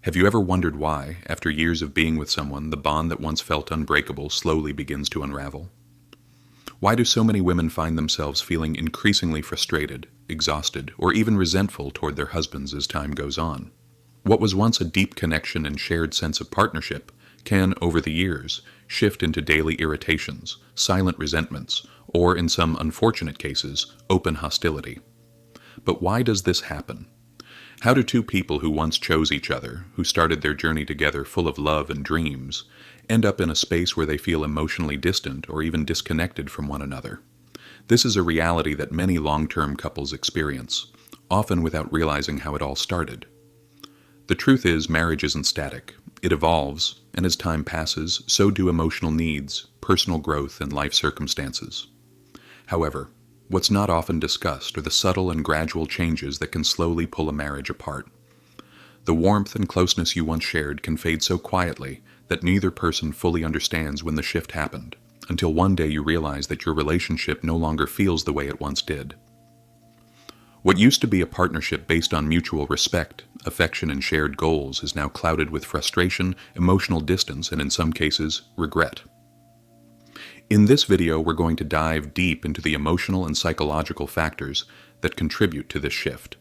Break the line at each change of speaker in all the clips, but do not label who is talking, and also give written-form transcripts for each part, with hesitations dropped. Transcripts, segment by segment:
Have you ever wondered why, after years of being with someone, the bond that once felt unbreakable slowly begins to unravel? Why do so many women find themselves feeling increasingly frustrated, exhausted, or even resentful toward their husbands as time goes on? What was once a deep connection and shared sense of partnership can, over the years, shift into daily irritations, silent resentments, or, in some unfortunate cases, open hostility. But why does this happen? How do two people who once chose each other, who started their journey together full of love and dreams, end up in a space where they feel emotionally distant or even disconnected from one another? This is a reality that many long-term couples experience, often without realizing how it all started. The truth is, marriage isn't static. It evolves, and as time passes, so do emotional needs, personal growth, and life circumstances. However, what's not often discussed are the subtle and gradual changes that can slowly pull a marriage apart. The warmth and closeness you once shared can fade so quietly that neither person fully understands when the shift happened, until one day you realize that your relationship no longer feels the way it once did. What used to be a partnership based on mutual respect, affection, and shared goals is now clouded with frustration, emotional distance, and in some cases, regret. In this video, we're going to dive deep into the emotional and psychological factors that contribute to this shift.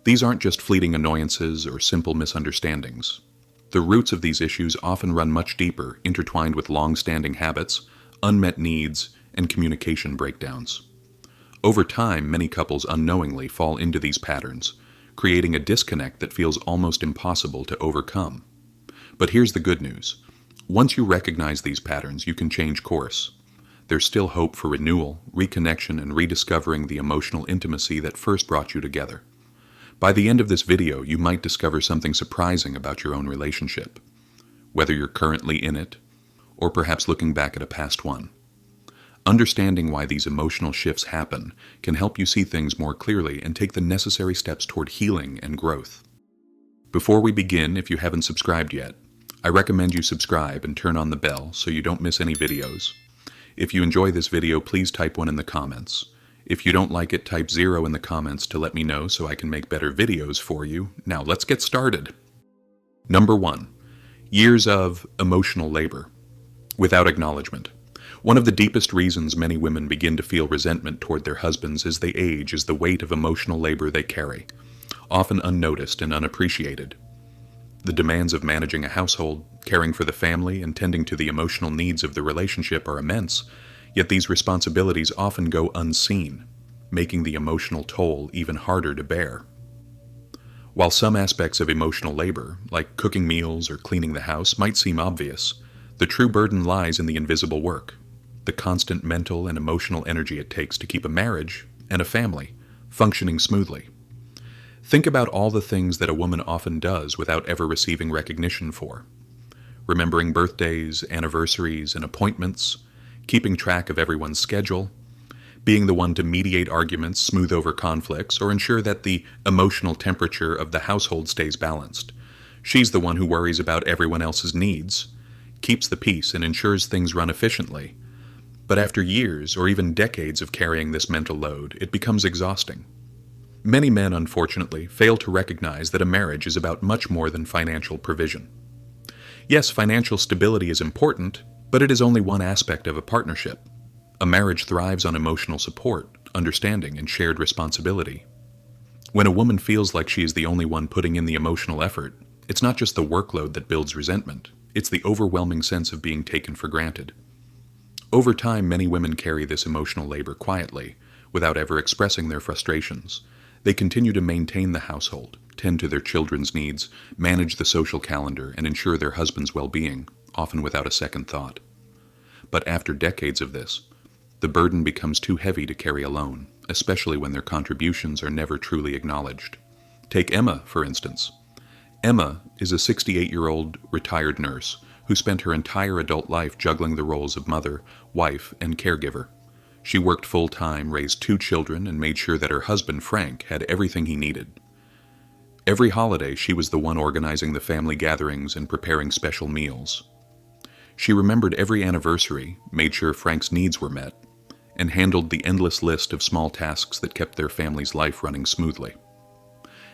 These aren't just fleeting annoyances or simple misunderstandings. The roots of these issues often run much deeper, intertwined with long-standing habits, unmet needs, and communication breakdowns. Over time, many couples unknowingly fall into these patterns, creating a disconnect that feels almost impossible to overcome. But here's the good news. Once you recognize these patterns, you can change course. There's still hope for renewal, reconnection, and rediscovering the emotional intimacy that first brought you together. By the end of this video, you might discover something surprising about your own relationship, whether you're currently in it, or perhaps looking back at a past one. Understanding why these emotional shifts happen can help you see things more clearly and take the necessary steps toward healing and growth. Before we begin, if you haven't subscribed yet, I recommend you subscribe and turn on the bell so you don't miss any videos. If you enjoy this video, please type 1 in the comments. If you don't like it, type 0 in the comments to let me know so I can make better videos for you. Now let's get started. Number 1. Years of emotional labor without acknowledgement. One of the deepest reasons many women begin to feel resentment toward their husbands as they age is the weight of emotional labor they carry, often unnoticed and unappreciated. The demands of managing a household, caring for the family, and tending to the emotional needs of the relationship are immense, yet these responsibilities often go unseen, making the emotional toll even harder to bear. While some aspects of emotional labor, like cooking meals or cleaning the house, might seem obvious, the true burden lies in the invisible work, the constant mental and emotional energy it takes to keep a marriage and a family functioning smoothly. Think about all the things that a woman often does without ever receiving recognition for. Remembering birthdays, anniversaries, and appointments, keeping track of everyone's schedule, being the one to mediate arguments, smooth over conflicts, or ensure that the emotional temperature of the household stays balanced. She's the one who worries about everyone else's needs, keeps the peace, and ensures things run efficiently. But after years or even decades of carrying this mental load, it becomes exhausting. Many men, unfortunately, fail to recognize that a marriage is about much more than financial provision. Yes, financial stability is important, but it is only one aspect of a partnership. A marriage thrives on emotional support, understanding, and shared responsibility. When a woman feels like she is the only one putting in the emotional effort, it's not just the workload that builds resentment, it's the overwhelming sense of being taken for granted. Over time, many women carry this emotional labor quietly, without ever expressing their frustrations. They continue to maintain the household, tend to their children's needs, manage the social calendar, and ensure their husband's well-being, often without a second thought. But after decades of this, the burden becomes too heavy to carry alone, especially when their contributions are never truly acknowledged. Take Emma, for instance. Emma is a 68-year-old retired nurse who spent her entire adult life juggling the roles of mother, wife, and caregiver. She worked full-time, raised 2 children, and made sure that her husband, Frank, had everything he needed. Every holiday, she was the one organizing the family gatherings and preparing special meals. She remembered every anniversary, made sure Frank's needs were met, and handled the endless list of small tasks that kept their family's life running smoothly.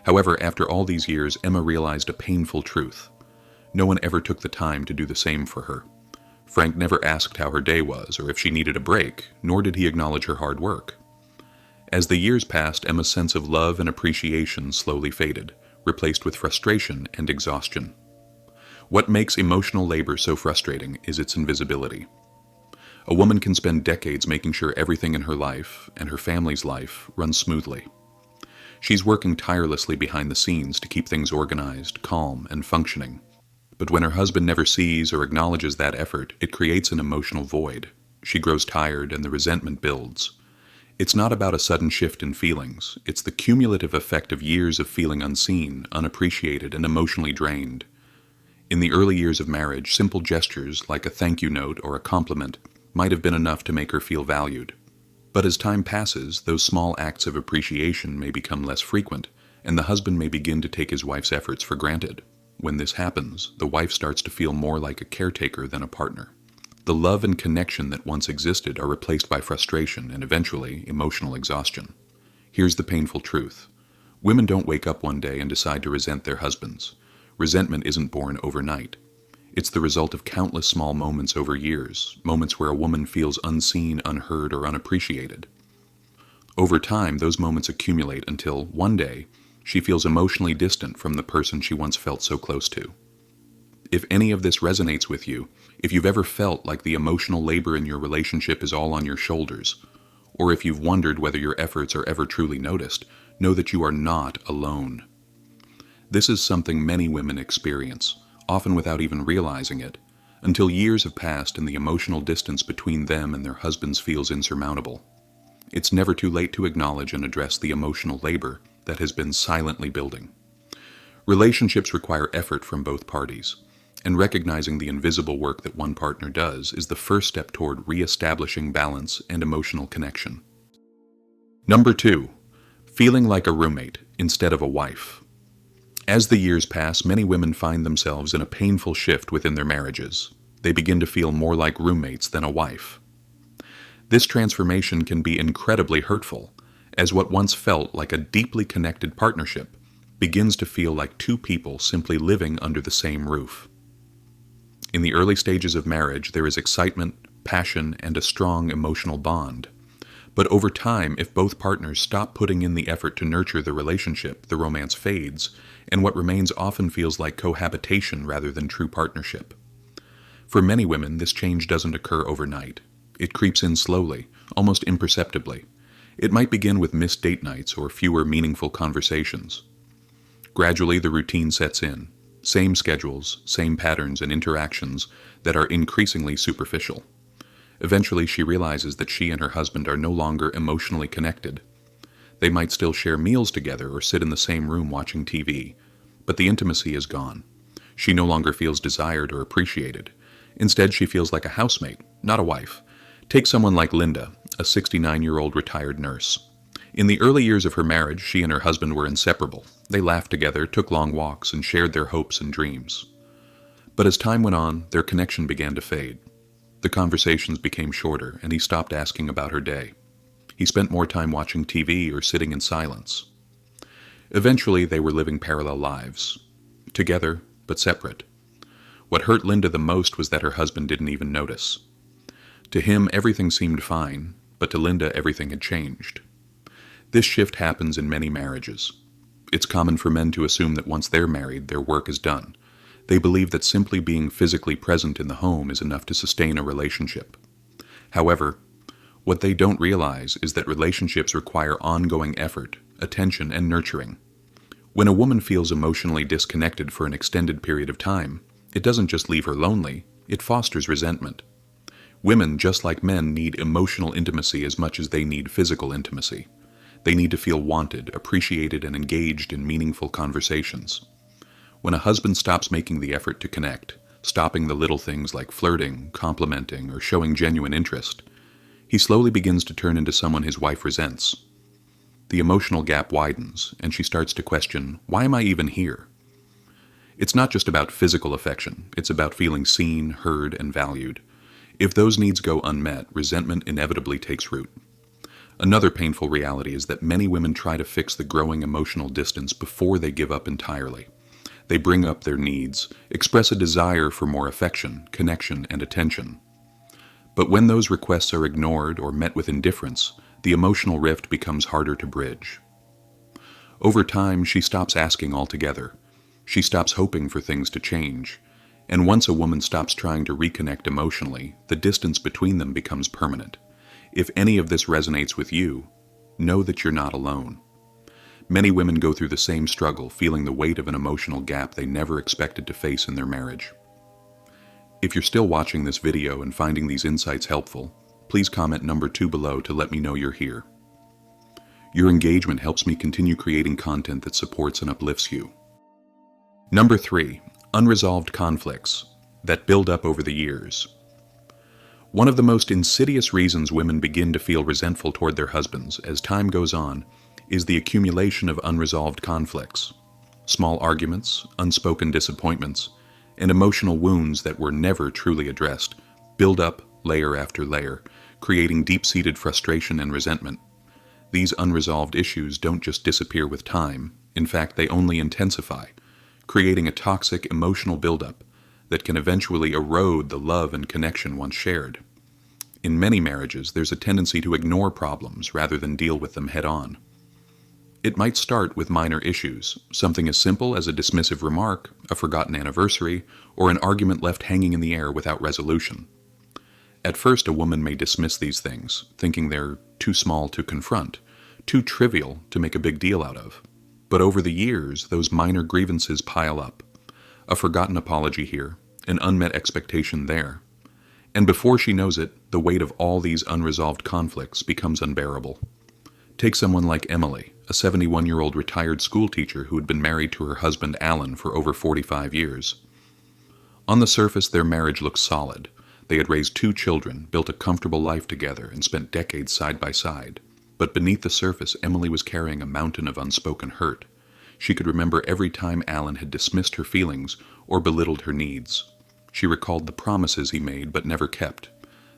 However, after all these years, Emma realized a painful truth. No one ever took the time to do the same for her. Frank never asked how her day was or if she needed a break, nor did he acknowledge her hard work. As the years passed, Emma's sense of love and appreciation slowly faded, replaced with frustration and exhaustion. What makes emotional labor so frustrating is its invisibility. A woman can spend decades making sure everything in her life, and her family's life, runs smoothly. She's working tirelessly behind the scenes to keep things organized, calm, and functioning. But when her husband never sees or acknowledges that effort, it creates an emotional void. She grows tired and the resentment builds. It's not about a sudden shift in feelings. It's the cumulative effect of years of feeling unseen, unappreciated, and emotionally drained. In the early years of marriage, simple gestures like a thank you note or a compliment might have been enough to make her feel valued. But as time passes, those small acts of appreciation may become less frequent, and the husband may begin to take his wife's efforts for granted. When this happens, the wife starts to feel more like a caretaker than a partner. The love and connection that once existed are replaced by frustration and eventually emotional exhaustion. Here's the painful truth. Women don't wake up one day and decide to resent their husbands. Resentment isn't born overnight. It's the result of countless small moments over years, moments where a woman feels unseen, unheard, or unappreciated. Over time, those moments accumulate until, one day, she feels emotionally distant from the person she once felt so close to. If any of this resonates with you, if you've ever felt like the emotional labor in your relationship is all on your shoulders, or if you've wondered whether your efforts are ever truly noticed, know that you are not alone. This is something many women experience, often without even realizing it, until years have passed and the emotional distance between them and their husbands feels insurmountable. It's never too late to acknowledge and address the emotional labor that has been silently building. Relationships require effort from both parties, and recognizing the invisible work that one partner does is the first step toward re-establishing balance and emotional connection. Number 2, feeling like a roommate instead of a wife. As the years pass, many women find themselves in a painful shift within their marriages. They begin to feel more like roommates than a wife. This transformation can be incredibly hurtful, as what once felt like a deeply connected partnership begins to feel like two people simply living under the same roof. In the early stages of marriage, there is excitement, passion, and a strong emotional bond. But over time, if both partners stop putting in the effort to nurture the relationship, the romance fades, and what remains often feels like cohabitation rather than true partnership. For many women, this change doesn't occur overnight. It creeps in slowly, almost imperceptibly. It might begin with missed date nights or fewer meaningful conversations. Gradually, the routine sets in. Same schedules, same patterns and interactions that are increasingly superficial. Eventually, she realizes that she and her husband are no longer emotionally connected. They might still share meals together or sit in the same room watching TV, but the intimacy is gone. She no longer feels desired or appreciated. Instead, she feels like a housemate, not a wife. Take someone like Linda, a 69-year-old retired nurse. In the early years of her marriage, she and her husband were inseparable. They laughed together, took long walks, and shared their hopes and dreams. But as time went on, their connection began to fade. The conversations became shorter, and he stopped asking about her day. He spent more time watching TV or sitting in silence. Eventually, they were living parallel lives, together but separate. What hurt Linda the most was that her husband didn't even notice. To him, everything seemed fine, but to Linda, everything had changed. This shift happens in many marriages. It's common for men to assume that once they're married, their work is done. They believe that simply being physically present in the home is enough to sustain a relationship. However, what they don't realize is that relationships require ongoing effort, attention, and nurturing. When a woman feels emotionally disconnected for an extended period of time, it doesn't just leave her lonely, it fosters resentment. Women, just like men, need emotional intimacy as much as they need physical intimacy. They need to feel wanted, appreciated, and engaged in meaningful conversations. When a husband stops making the effort to connect, stopping the little things like flirting, complimenting, or showing genuine interest, he slowly begins to turn into someone his wife resents. The emotional gap widens, and she starts to question, why am I even here? It's not just about physical affection, it's about feeling seen, heard, and valued. If those needs go unmet, resentment inevitably takes root. Another painful reality is that many women try to fix the growing emotional distance before they give up entirely. They bring up their needs, express a desire for more affection, connection, and attention. But when those requests are ignored or met with indifference, the emotional rift becomes harder to bridge. Over time, she stops asking altogether. She stops hoping for things to change. And once a woman stops trying to reconnect emotionally, the distance between them becomes permanent. If any of this resonates with you, know that you're not alone. Many women go through the same struggle, feeling the weight of an emotional gap they never expected to face in their marriage. If you're still watching this video and finding these insights helpful, please comment number 2 below to let me know you're here. Your engagement helps me continue creating content that supports and uplifts you. Number 3, unresolved conflicts that build up over the years. One of the most insidious reasons women begin to feel resentful toward their husbands as time goes on is the accumulation of unresolved conflicts. Small arguments, unspoken disappointments, and emotional wounds that were never truly addressed build up layer after layer, creating deep-seated frustration and resentment. These unresolved issues don't just disappear with time. In fact, they only intensify, creating a toxic emotional buildup that can eventually erode the love and connection once shared. In many marriages, there's a tendency to ignore problems rather than deal with them head-on. It might start with minor issues, something as simple as a dismissive remark, a forgotten anniversary, or an argument left hanging in the air without resolution. At first, a woman may dismiss these things, thinking they're too small to confront, too trivial to make a big deal out of. But over the years, those minor grievances pile up. A forgotten apology here, an unmet expectation there. And before she knows it, the weight of all these unresolved conflicts becomes unbearable. Take someone like Emily, a 71-year-old retired schoolteacher who had been married to her husband Alan for over 45 years. On the surface, their marriage looked solid. They had raised 2 children, built a comfortable life together, and spent decades side by side. But beneath the surface, Emily was carrying a mountain of unspoken hurt. She could remember every time Alan had dismissed her feelings or belittled her needs. She recalled the promises he made but never kept,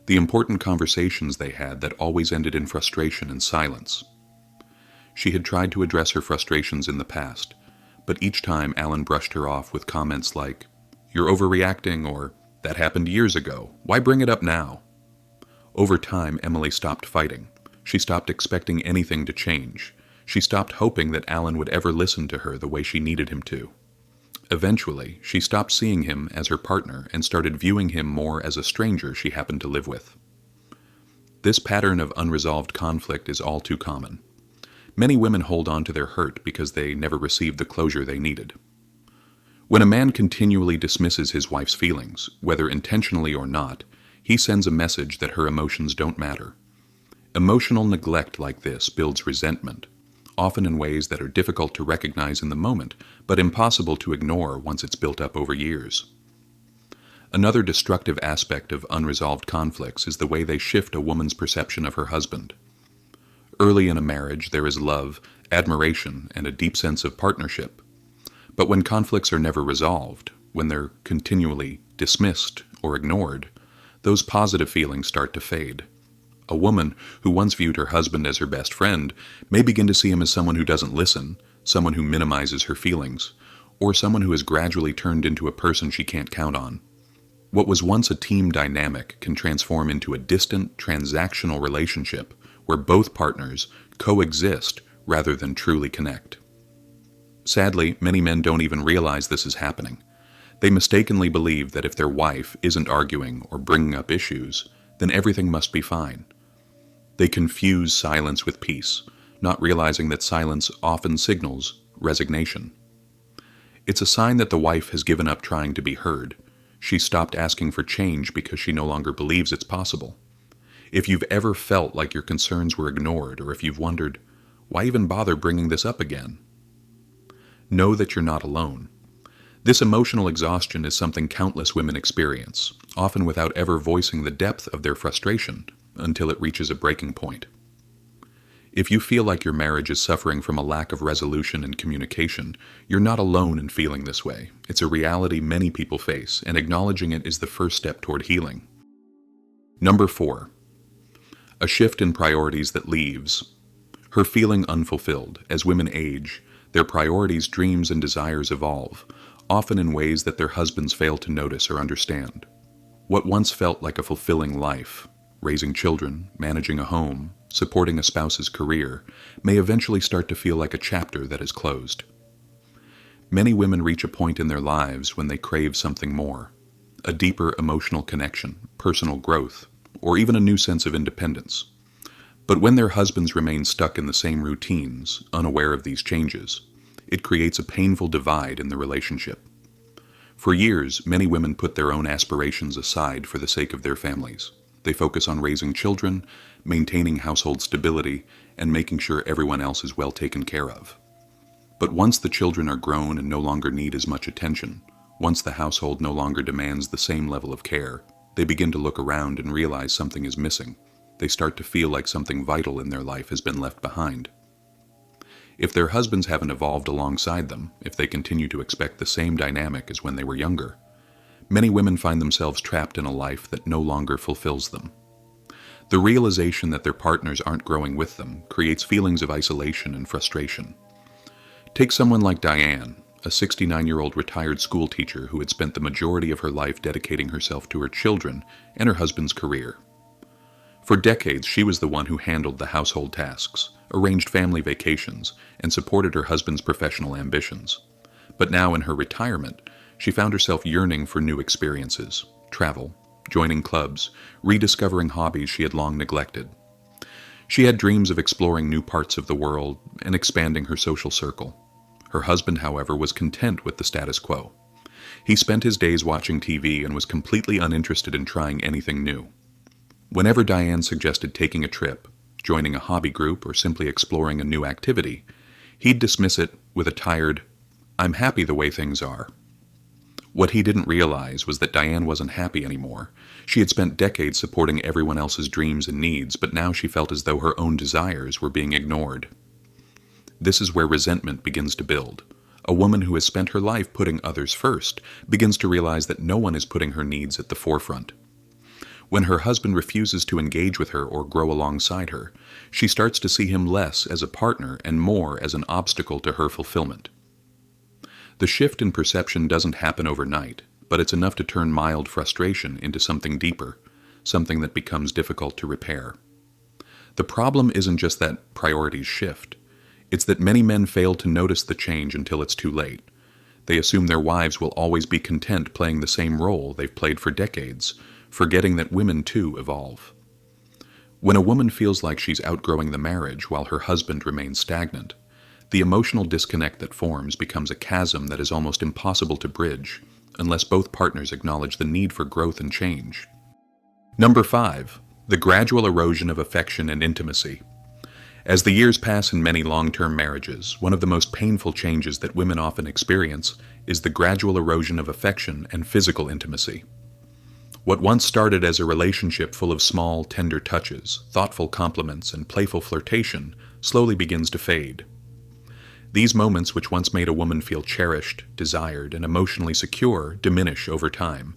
the important conversations they had that always ended in frustration and silence. She had tried to address her frustrations in the past, but each time Alan brushed her off with comments like, "You're overreacting," or "That happened years ago. Why bring it up now?" Over time, Emily stopped fighting. She stopped expecting anything to change. She stopped hoping that Alan would ever listen to her the way she needed him to. Eventually, she stopped seeing him as her partner and started viewing him more as a stranger she happened to live with. This pattern of unresolved conflict is all too common. Many women hold on to their hurt because they never received the closure they needed. When a man continually dismisses his wife's feelings, whether intentionally or not, he sends a message that her emotions don't matter. Emotional neglect like this builds resentment, often in ways that are difficult to recognize in the moment, but impossible to ignore once it's built up over years. Another destructive aspect of unresolved conflicts is the way they shift a woman's perception of her husband. Early in a marriage, there is love, admiration, and a deep sense of partnership. But when conflicts are never resolved, when they're continually dismissed or ignored, those positive feelings start to fade. A woman who once viewed her husband as her best friend may begin to see him as someone who doesn't listen, someone who minimizes her feelings, or someone who has gradually turned into a person she can't count on. What was once a team dynamic can transform into a distant, transactional relationship where both partners coexist rather than truly connect. Sadly, many men don't even realize this is happening. They mistakenly believe that if their wife isn't arguing or bringing up issues, then everything must be fine. They confuse silence with peace, not realizing that silence often signals resignation. It's a sign that the wife has given up trying to be heard. She stopped asking for change because she no longer believes it's possible. If you've ever felt like your concerns were ignored, or if you've wondered, why even bother bringing this up again? Know that you're not alone. This emotional exhaustion is something countless women experience, often without ever voicing the depth of their frustration until it reaches a breaking point. If you feel like your marriage is suffering from a lack of resolution and communication, you're not alone in feeling this way. It's a reality many people face, and acknowledging it is the first step toward healing. Number 4. a shift in priorities that leaves her feeling unfulfilled. As women age, their priorities, dreams, and desires evolve, often in ways that their husbands fail to notice or understand. What once felt like a fulfilling life, raising children, managing a home, supporting a spouse's career, may eventually start to feel like a chapter that is closed. Many women reach a point in their lives when they crave something more, a deeper emotional connection, personal growth, or even a new sense of independence. But when their husbands remain stuck in the same routines, unaware of these changes, it creates a painful divide in the relationship. For years, many women put their own aspirations aside for the sake of their families. They focus on raising children, maintaining household stability, and making sure everyone else is well taken care of. But once the children are grown and no longer need as much attention, once the household no longer demands the same level of care, they begin to look around and realize something is missing. They start to feel like something vital in their life has been left behind. If their husbands haven't evolved alongside them, if they continue to expect the same dynamic as when they were younger, many women find themselves trapped in a life that no longer fulfills them. The realization that their partners aren't growing with them creates feelings of isolation and frustration. Take someone like Diane, a 69-year-old retired school teacher who had spent the majority of her life dedicating herself to her children and her husband's career. For decades, she was the one who handled the household tasks, arranged family vacations, and supported her husband's professional ambitions. But now in her retirement, she found herself yearning for new experiences, travel, joining clubs, rediscovering hobbies she had long neglected. She had dreams of exploring new parts of the world and expanding her social circle. Her husband, however, was content with the status quo. He spent his days watching TV and was completely uninterested in trying anything new. Whenever Diane suggested taking a trip, joining a hobby group, or simply exploring a new activity, he'd dismiss it with a tired, "I'm happy the way things are." What he didn't realize was that Diane wasn't happy anymore. She had spent decades supporting everyone else's dreams and needs, but now she felt as though her own desires were being ignored. This is where resentment begins to build. A woman who has spent her life putting others first begins to realize that no one is putting her needs at the forefront. When her husband refuses to engage with her or grow alongside her, she starts to see him less as a partner and more as an obstacle to her fulfillment. The shift in perception doesn't happen overnight, but it's enough to turn mild frustration into something deeper, something that becomes difficult to repair. The problem isn't just that priorities shift. It's that many men fail to notice the change until it's too late. They assume their wives will always be content playing the same role they've played for decades, forgetting that women too evolve. When a woman feels like she's outgrowing the marriage while her husband remains stagnant, the emotional disconnect that forms becomes a chasm that is almost impossible to bridge unless both partners acknowledge the need for growth and change. Number 5. The gradual erosion of affection and intimacy. As the years pass in many long-term marriages, one of the most painful changes that women often experience is the gradual erosion of affection and physical intimacy. What once started as a relationship full of small, tender touches, thoughtful compliments, and playful flirtation slowly begins to fade. These moments, which once made a woman feel cherished, desired, and emotionally secure, diminish over time,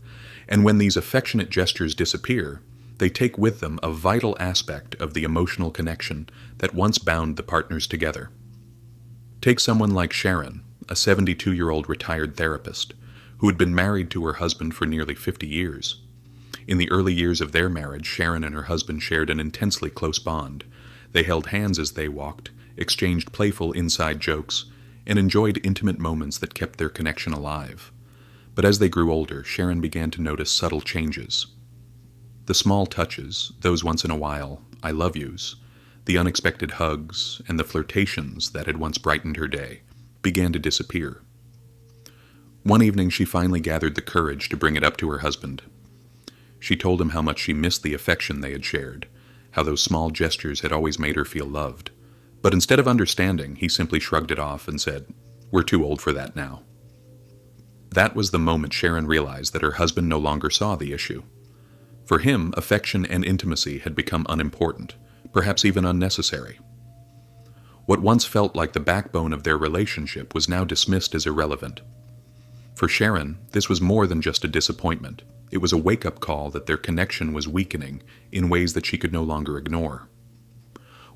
and when these affectionate gestures disappear, they take with them a vital aspect of the emotional connection that once bound the partners together. Take someone like Sharon, a 72-year-old retired therapist, who had been married to her husband for nearly 50 years. In the early years of their marriage, Sharon and her husband shared an intensely close bond. They held hands as they walked, exchanged playful inside jokes, and enjoyed intimate moments that kept their connection alive. But as they grew older, Sharon began to notice subtle changes. The small touches, those once in a while "I love yous," the unexpected hugs, and the flirtations that had once brightened her day, began to disappear. One evening she finally gathered the courage to bring it up to her husband. She told him how much she missed the affection they had shared, how those small gestures had always made her feel loved. But instead of understanding, he simply shrugged it off and said, "We're too old for that now." That was the moment Sharon realized that her husband no longer saw the issue. For him, affection and intimacy had become unimportant, perhaps even unnecessary. What once felt like the backbone of their relationship was now dismissed as irrelevant. For Sharon, this was more than just a disappointment. It was a wake-up call that their connection was weakening in ways that she could no longer ignore.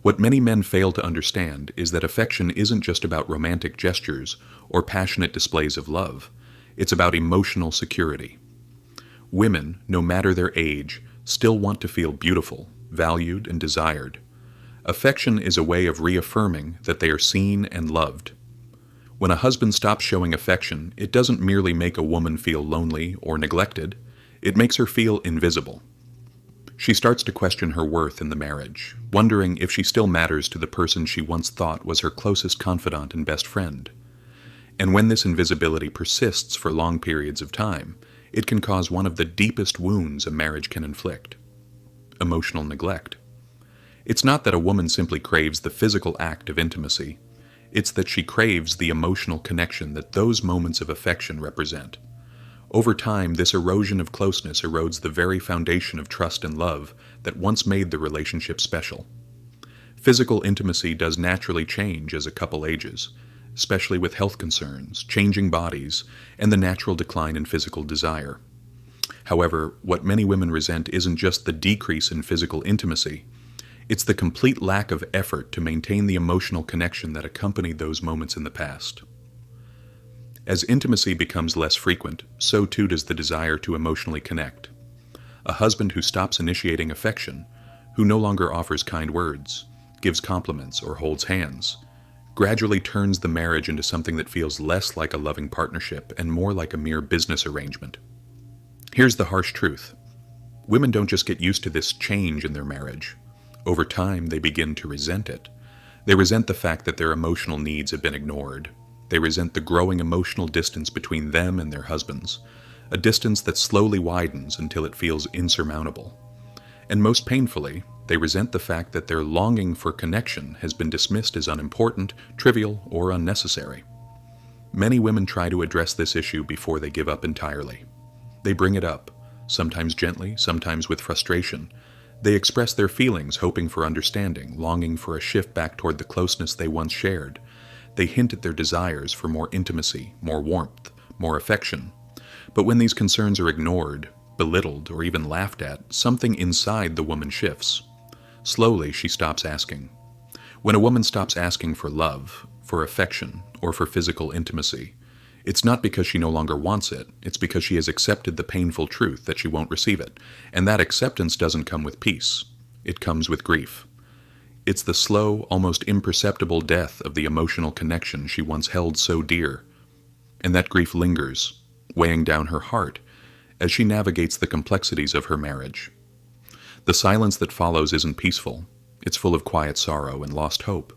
What many men fail to understand is that affection isn't just about romantic gestures or passionate displays of love. It's about emotional security. Women, no matter their age, still want to feel beautiful, valued, and desired. Affection is a way of reaffirming that they are seen and loved. When a husband stops showing affection, it doesn't merely make a woman feel lonely or neglected, it makes her feel invisible. She starts to question her worth in the marriage, wondering if she still matters to the person she once thought was her closest confidant and best friend. And when this invisibility persists for long periods of time, it can cause one of the deepest wounds a marriage can inflict: emotional neglect. It's not that a woman simply craves the physical act of intimacy, it's that she craves the emotional connection that those moments of affection represent. Over time, this erosion of closeness erodes the very foundation of trust and love that once made the relationship special. Physical intimacy does naturally change as a couple ages, especially with health concerns, changing bodies, and the natural decline in physical desire. However, what many women resent isn't just the decrease in physical intimacy, it's the complete lack of effort to maintain the emotional connection that accompanied those moments in the past. As intimacy becomes less frequent, so too does the desire to emotionally connect. A husband who stops initiating affection, who no longer offers kind words, gives compliments, or holds hands, gradually turns the marriage into something that feels less like a loving partnership and more like a mere business arrangement. Here's the harsh truth. Women don't just get used to this change in their marriage. Over time, they begin to resent it. They resent the fact that their emotional needs have been ignored. They resent the growing emotional distance between them and their husbands, a distance that slowly widens until it feels insurmountable. And most painfully, they resent the fact that their longing for connection has been dismissed as unimportant, trivial, or unnecessary. Many women try to address this issue before they give up entirely. They bring it up, sometimes gently, sometimes with frustration. They express their feelings, hoping for understanding, longing for a shift back toward the closeness they once shared. They hint at their desires for more intimacy, more warmth, more affection. But when these concerns are ignored, belittled, or even laughed at, something inside the woman shifts. Slowly, she stops asking. When a woman stops asking for love, for affection, or for physical intimacy, it's not because she no longer wants it, it's because she has accepted the painful truth that she won't receive it. And that acceptance doesn't come with peace. It comes with grief. It's the slow, almost imperceptible death of the emotional connection she once held so dear. And that grief lingers, weighing down her heart, as she navigates the complexities of her marriage. The silence that follows isn't peaceful. It's full of quiet sorrow and lost hope.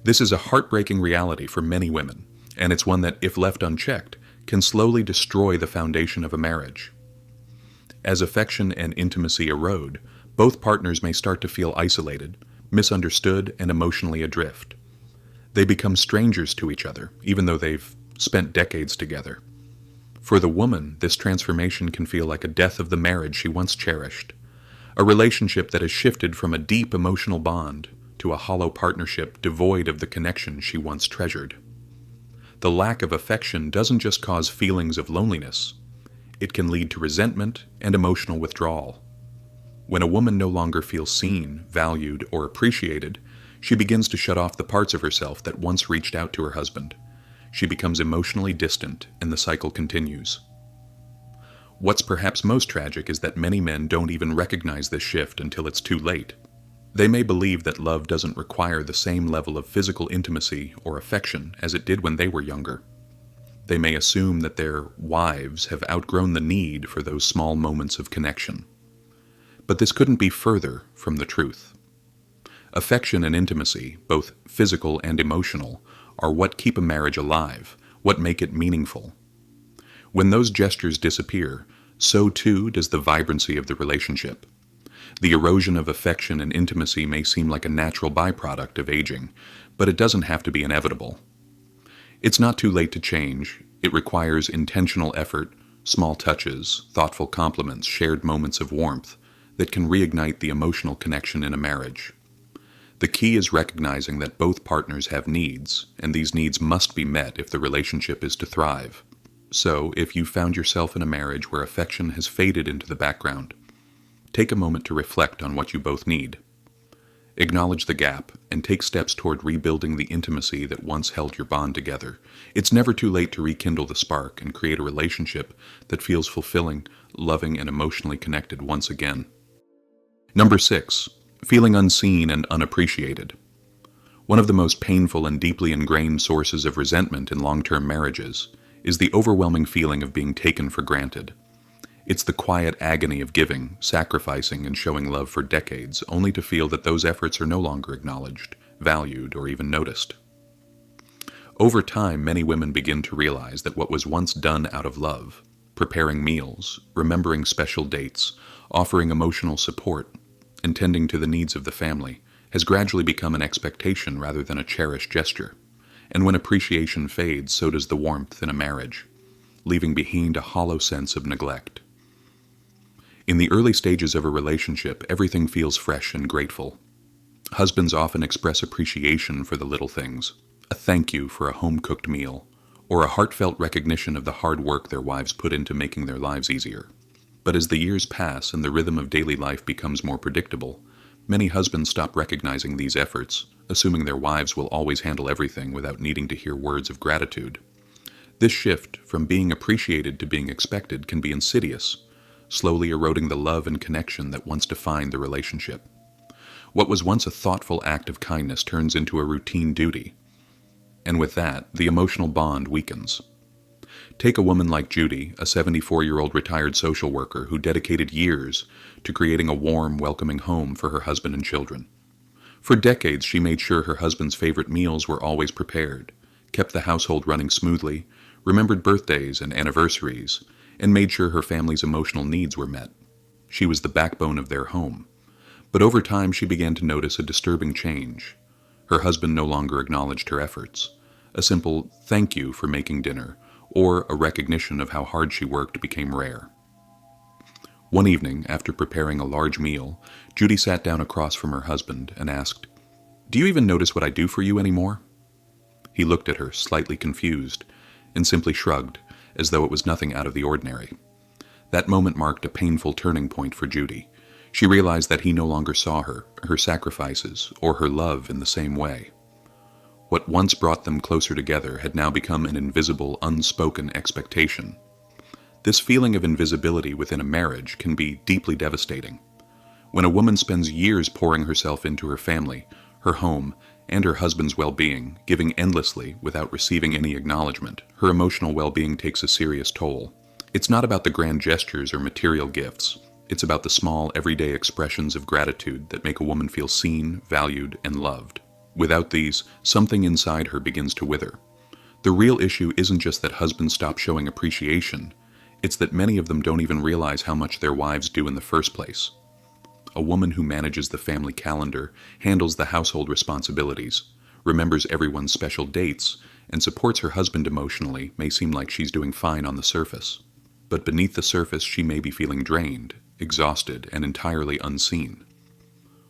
This is a heartbreaking reality for many women, and it's one that, if left unchecked, can slowly destroy the foundation of a marriage. As affection and intimacy erode, both partners may start to feel isolated, misunderstood, and emotionally adrift. They become strangers to each other, even though they've spent decades together. For the woman, this transformation can feel like a death of the marriage she once cherished, a relationship that has shifted from a deep emotional bond to a hollow partnership devoid of the connection she once treasured. The lack of affection doesn't just cause feelings of loneliness, it can lead to resentment and emotional withdrawal. When a woman no longer feels seen, valued, or appreciated, she begins to shut off the parts of herself that once reached out to her husband. She becomes emotionally distant, and the cycle continues. What's perhaps most tragic is that many men don't even recognize this shift until it's too late. They may believe that love doesn't require the same level of physical intimacy or affection as it did when they were younger. They may assume that their wives have outgrown the need for those small moments of connection. But this couldn't be further from the truth. Affection and intimacy, both physical and emotional, are what keep a marriage alive, what make it meaningful. When those gestures disappear, so too does the vibrancy of the relationship. The erosion of affection and intimacy may seem like a natural byproduct of aging, but it doesn't have to be inevitable. It's not too late to change. It requires intentional effort, small touches, thoughtful compliments, shared moments of warmth that can reignite the emotional connection in a marriage. The key is recognizing that both partners have needs, and these needs must be met if the relationship is to thrive. So, if you found yourself in a marriage where affection has faded into the background, take a moment to reflect on what you both need. Acknowledge the gap and take steps toward rebuilding the intimacy that once held your bond together. It's never too late to rekindle the spark and create a relationship that feels fulfilling, loving, and emotionally connected once again. Number 6. Feeling unseen and unappreciated. One of the most painful and deeply ingrained sources of resentment in long-term marriages is the overwhelming feeling of being taken for granted. It's the quiet agony of giving, sacrificing, and showing love for decades, only to feel that those efforts are no longer acknowledged, valued, or even noticed. Over time, many women begin to realize that what was once done out of love, preparing meals, remembering special dates, offering emotional support, and tending to the needs of the family, has gradually become an expectation rather than a cherished gesture. And when appreciation fades, so does the warmth in a marriage, leaving behind a hollow sense of neglect. In the early stages of a relationship, everything feels fresh and grateful. Husbands often express appreciation for the little things, a thank you for a home-cooked meal, or a heartfelt recognition of the hard work their wives put into making their lives easier. But as the years pass and the rhythm of daily life becomes more predictable, many husbands stop recognizing these efforts, assuming their wives will always handle everything without needing to hear words of gratitude. This shift from being appreciated to being expected can be insidious, slowly eroding the love and connection that once defined the relationship. What was once a thoughtful act of kindness turns into a routine duty, and with that, the emotional bond weakens. Take a woman like Judy, a 74-year-old retired social worker who dedicated years to creating a warm, welcoming home for her husband and children. For decades, she made sure her husband's favorite meals were always prepared, kept the household running smoothly, remembered birthdays and anniversaries, and made sure her family's emotional needs were met. She was the backbone of their home. But over time, she began to notice a disturbing change. Her husband no longer acknowledged her efforts. A simple "thank you for making dinner" or a recognition of how hard she worked became rare. One evening, after preparing a large meal, Judy sat down across from her husband and asked, "Do you even notice what I do for you anymore?" He looked at her, slightly confused, and simply shrugged, as though it was nothing out of the ordinary. That moment marked a painful turning point for Judy. She realized that he no longer saw her sacrifices, or her love in the same way. What once brought them closer together had now become an invisible, unspoken expectation. This feeling of invisibility within a marriage can be deeply devastating. When a woman spends years pouring herself into her family, her home, and her husband's well-being, giving endlessly without receiving any acknowledgement, her emotional well-being takes a serious toll. It's not about the grand gestures or material gifts. It's about the small, everyday expressions of gratitude that make a woman feel seen, valued, and loved. Without these, something inside her begins to wither. The real issue isn't just that husbands stop showing appreciation. It's that many of them don't even realize how much their wives do in the first place. A woman who manages the family calendar, handles the household responsibilities, remembers everyone's special dates, and supports her husband emotionally may seem like she's doing fine on the surface. But beneath the surface, she may be feeling drained, exhausted, and entirely unseen.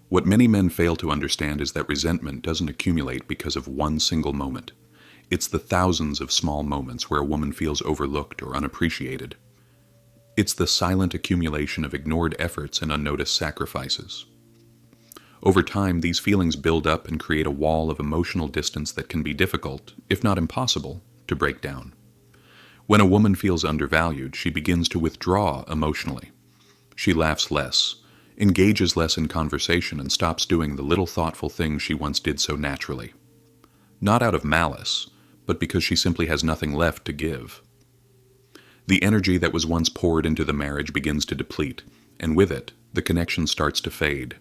What many men fail to understand is that resentment doesn't accumulate because of one single moment. It's the thousands of small moments where a woman feels overlooked or unappreciated. It's the silent accumulation of ignored efforts and unnoticed sacrifices. Over time, these feelings build up and create a wall of emotional distance that can be difficult, if not impossible, to break down. When a woman feels undervalued, she begins to withdraw emotionally. She laughs less, engages less in conversation, and stops doing the little thoughtful things she once did so naturally. Not out of malice, but because she simply has nothing left to give. The energy that was once poured into the marriage begins to deplete, and with it, the connection starts to fade.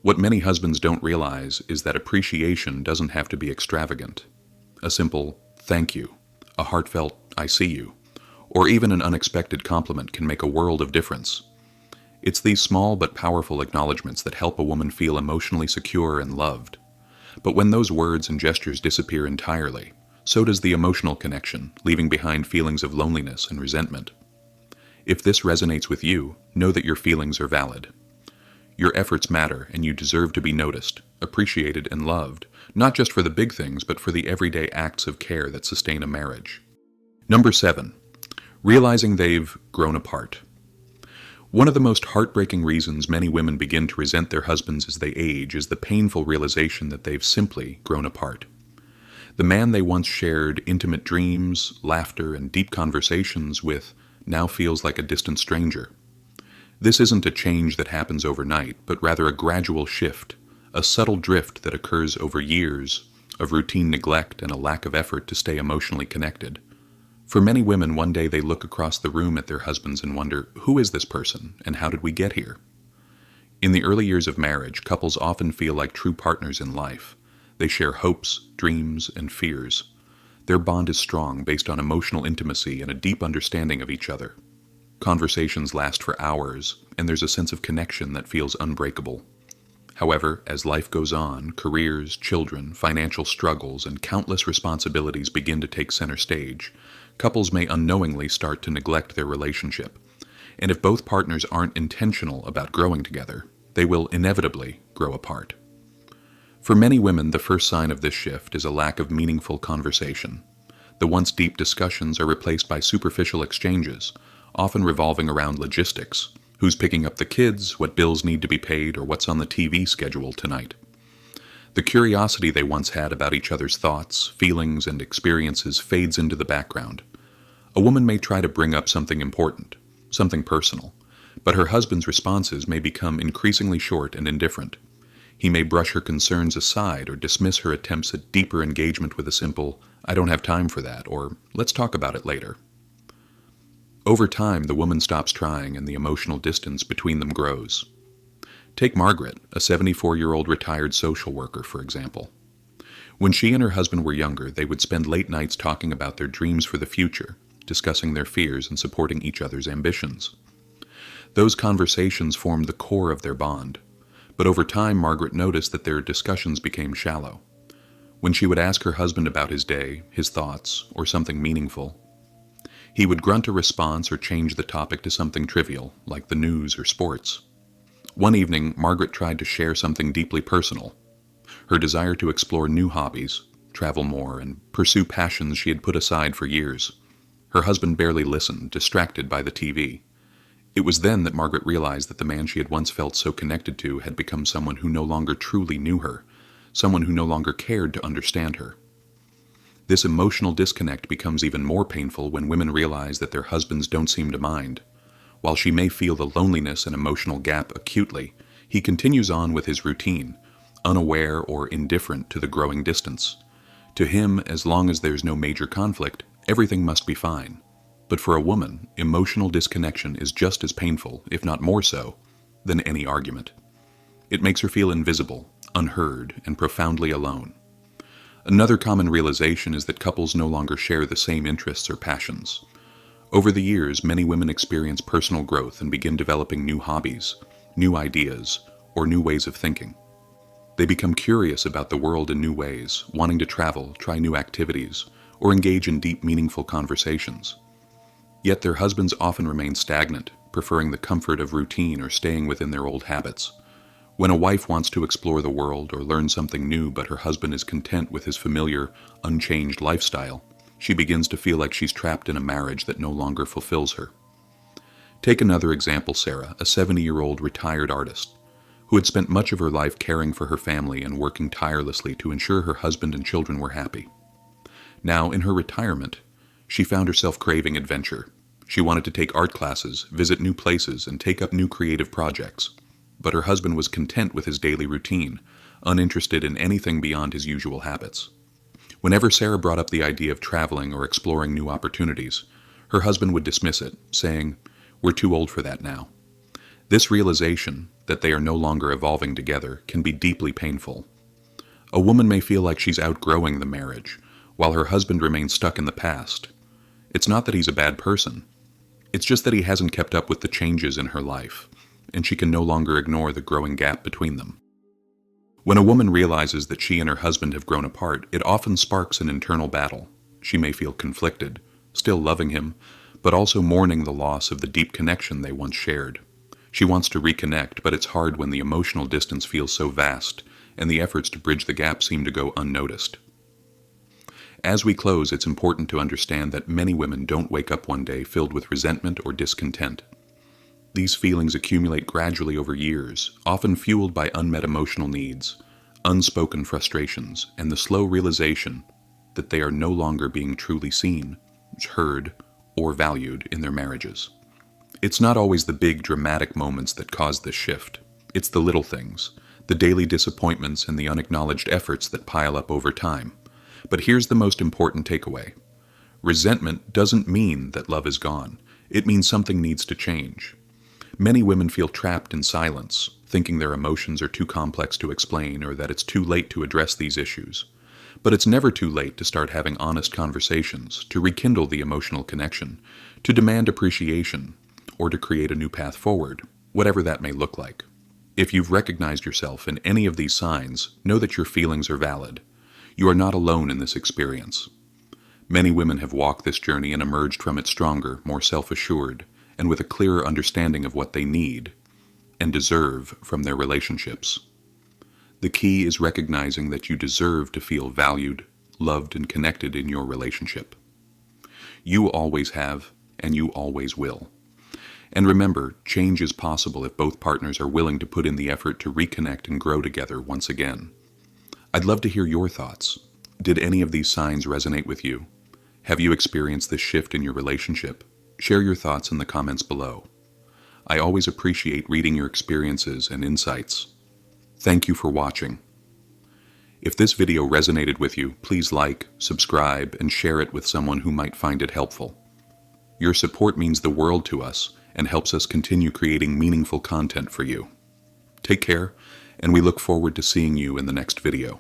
What many husbands don't realize is that appreciation doesn't have to be extravagant. A simple "thank you," a heartfelt "I see you," or even an unexpected compliment can make a world of difference. It's these small but powerful acknowledgments that help a woman feel emotionally secure and loved. But when those words and gestures disappear entirely, so does the emotional connection, leaving behind feelings of loneliness and resentment. If this resonates with you, know that your feelings are valid. Your efforts matter, and you deserve to be noticed, appreciated, and loved, not just for the big things, but for the everyday acts of care that sustain a marriage. Number 7. Realizing they've grown apart. One of the most heartbreaking reasons many women begin to resent their husbands as they age is the painful realization that they've simply grown apart. The man they once shared intimate dreams, laughter, and deep conversations with now feels like a distant stranger. This isn't a change that happens overnight, but rather a gradual shift, a subtle drift that occurs over years of routine neglect and a lack of effort to stay emotionally connected. For many women, one day they look across the room at their husbands and wonder, who is this person and how did we get here? In the early years of marriage, couples often feel like true partners in life. They share hopes, dreams, and fears. Their bond is strong, based on emotional intimacy and a deep understanding of each other. Conversations last for hours, and there's a sense of connection that feels unbreakable. However, as life goes on, careers, children, financial struggles, and countless responsibilities begin to take center stage. Couples may unknowingly start to neglect their relationship. And if both partners aren't intentional about growing together, they will inevitably grow apart. For many women, the first sign of this shift is a lack of meaningful conversation. The once deep discussions are replaced by superficial exchanges, often revolving around logistics: who's picking up the kids, what bills need to be paid, or what's on the TV schedule tonight. The curiosity they once had about each other's thoughts, feelings, and experiences fades into the background. A woman may try to bring up something important, something personal, but her husband's responses may become increasingly short and indifferent. He may brush her concerns aside or dismiss her attempts at deeper engagement with a simple, "I don't have time for that," or "let's talk about it later." Over time, the woman stops trying and the emotional distance between them grows. Take Margaret, a 74-year-old retired social worker, for example. When she and her husband were younger, they would spend late nights talking about their dreams for the future, discussing their fears and supporting each other's ambitions. Those conversations formed the core of their bond, but over time Margaret noticed that their discussions became shallow. When she would ask her husband about his day, his thoughts, or something meaningful, he would grunt a response or change the topic to something trivial, like the news or sports. One evening, Margaret tried to share something deeply personal: her desire to explore new hobbies, travel more, and pursue passions she had put aside for years. Her husband barely listened, distracted by the TV. It was then that Margaret realized that the man she had once felt so connected to had become someone who no longer truly knew her, someone who no longer cared to understand her. This emotional disconnect becomes even more painful when women realize that their husbands don't seem to mind. While she may feel the loneliness and emotional gap acutely, he continues on with his routine, unaware or indifferent to the growing distance. To him, as long as there's no major conflict, everything must be fine. But for a woman, emotional disconnection is just as painful, if not more so, than any argument. It makes her feel invisible, unheard, and profoundly alone. Another common realization is that couples no longer share the same interests or passions. Over the years, many women experience personal growth and begin developing new hobbies, new ideas, or new ways of thinking. They become curious about the world in new ways, wanting to travel, try new activities, or engage in deep, meaningful conversations. Yet their husbands often remain stagnant, preferring the comfort of routine or staying within their old habits. When a wife wants to explore the world or learn something new but her husband is content with his familiar, unchanged lifestyle, she begins to feel like she's trapped in a marriage that no longer fulfills her. Take another example: Sarah, a 70-year-old retired artist, who had spent much of her life caring for her family and working tirelessly to ensure her husband and children were happy. Now, in her retirement, she found herself craving adventure. She wanted to take art classes, visit new places, and take up new creative projects. But her husband was content with his daily routine, uninterested in anything beyond his usual habits. Whenever Sarah brought up the idea of traveling or exploring new opportunities, her husband would dismiss it, saying, "We're too old for that now." This realization that they are no longer evolving together can be deeply painful. A woman may feel like she's outgrowing the marriage, while her husband remains stuck in the past. It's not that he's a bad person. It's just that he hasn't kept up with the changes in her life, and she can no longer ignore the growing gap between them. When a woman realizes that she and her husband have grown apart, it often sparks an internal battle. She may feel conflicted, still loving him, but also mourning the loss of the deep connection they once shared. She wants to reconnect, but it's hard when the emotional distance feels so vast, and the efforts to bridge the gap seem to go unnoticed. As we close, it's important to understand that many women don't wake up one day filled with resentment or discontent. These feelings accumulate gradually over years, often fueled by unmet emotional needs, unspoken frustrations, and the slow realization that they are no longer being truly seen, heard, or valued in their marriages. It's not always the big, dramatic moments that cause this shift. It's the little things, the daily disappointments and the unacknowledged efforts that pile up over time. But here's the most important takeaway. Resentment doesn't mean that love is gone. It means something needs to change. Many women feel trapped in silence, thinking their emotions are too complex to explain or that it's too late to address these issues. But it's never too late to start having honest conversations, to rekindle the emotional connection, to demand appreciation, or to create a new path forward, whatever that may look like. If you've recognized yourself in any of these signs, know that your feelings are valid. You are not alone in this experience. Many women have walked this journey and emerged from it stronger, more self-assured, and with a clearer understanding of what they need and deserve from their relationships. The key is recognizing that you deserve to feel valued, loved, and connected in your relationship. You always have, and you always will. And remember, change is possible if both partners are willing to put in the effort to reconnect and grow together once again. I'd love to hear your thoughts. Did any of these signs resonate with you? Have you experienced this shift in your relationship? Share your thoughts in the comments below. I always appreciate reading your experiences and insights. Thank you for watching. If this video resonated with you, please like, subscribe, and share it with someone who might find it helpful. Your support means the world to us and helps us continue creating meaningful content for you. Take care, and we look forward to seeing you in the next video.